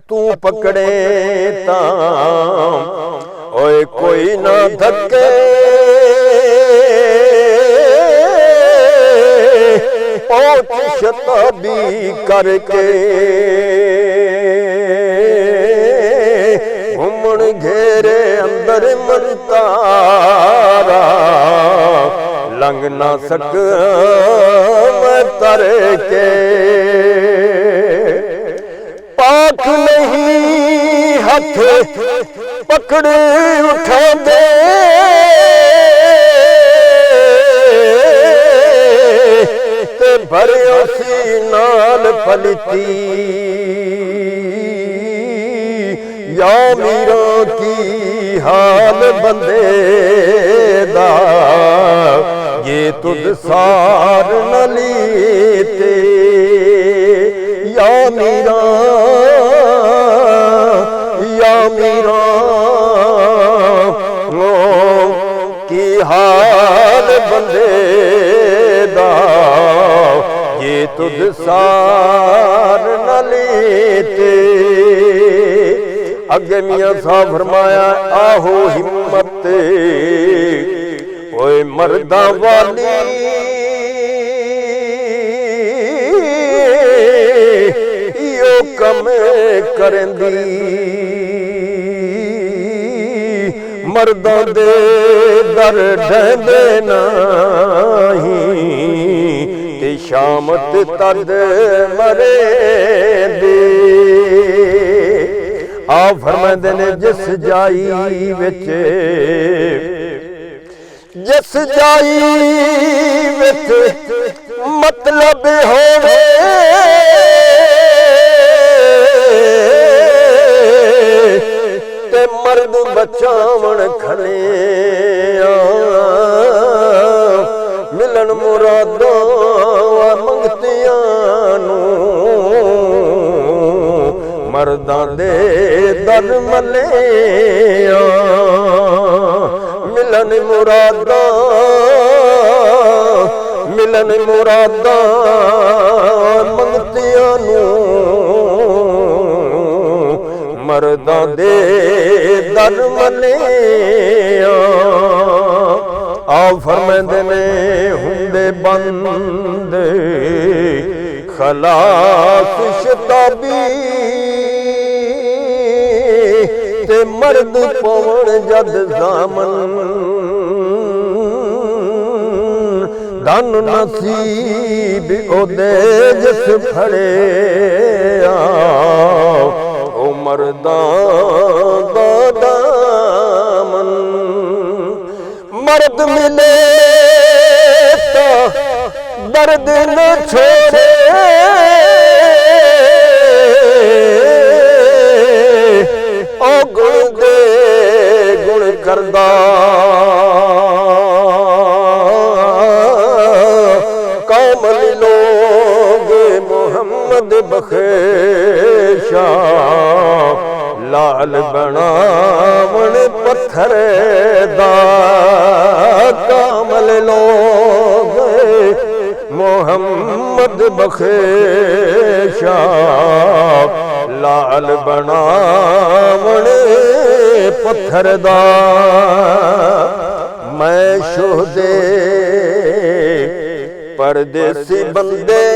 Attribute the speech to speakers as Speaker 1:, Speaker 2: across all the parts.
Speaker 1: तू पकड़े ओए कोई ना धक्के पहुंच शताबी करके घूमन घेरे अंदर मनतारा लंघ ना सक मैं तर के पाक नहीं हाथ पकड़े उठा दे ते भरिया सी नाल पलती या मीरा की हाल बंदे दा ये तुद सार न लेते या मीरा की हाल बंदे दा ये तुद सार न लेते। अगे मियां साहब फरमाया आहो हिम्मत ओए मर्दा वाली यो कम करंदी मर्दा दे दर ढंदे नहीं ते शामत तद मरे दे। आ फरमांदे ने जिस जाई विच मतलब होवे ते मर्द बचावन खड़े मिलन मुरादां मंगतियां मर्दां दे दर मले मिलन मुरादां मंगतियां मर्दां दे दर मले आ फरमांदे ने हुंदे बंद खलास शताबी ते मर्द पवन जद दामन धन नसीब ओदे जिस फड़े ओ मर्दां दा दामन मर्द मिले तो दर्द न छोड़े ओ गुण दे गुण करदा कामल लोग मोहम्मद बख्शा लाल बनावन पत्थर दा कामल लोग मोहम्मद बख्शा लाल बनावन पत्थर दा मैं शोहदे परदेसी बंदे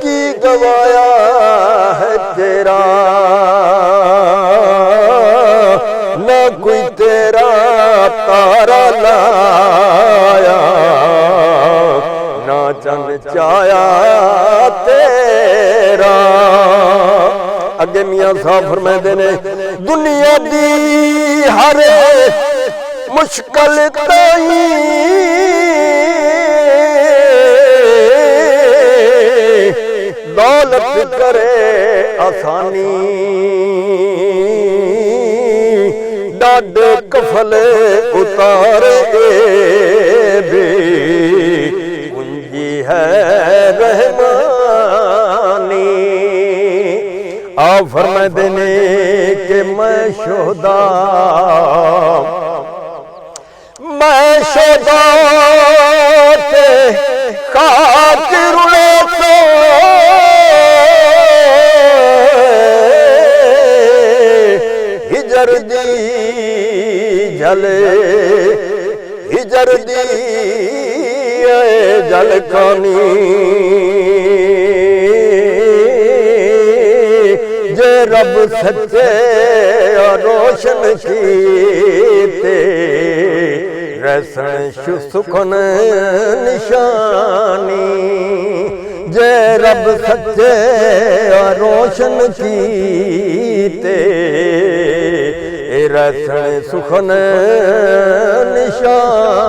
Speaker 1: की गवाया है तेरा ना कोई तेरा तारा लाया ना चन चाया तेरा। अगे मियां साहब फरमांदे ने दुनिया दी हर मुश्किल ताई दौलत करे आसानी डाड कफल उतारे भी कुंजी है रहमानी। आ फरमाते ने कि मैं शोदा ते खाक रुले तो जले हिजर दी जलकानी जे रब सच्चे और रोशन कीते रसन सुखन निशानी जे रब सच्चे और रोशन कीते रसन सुखन निशानी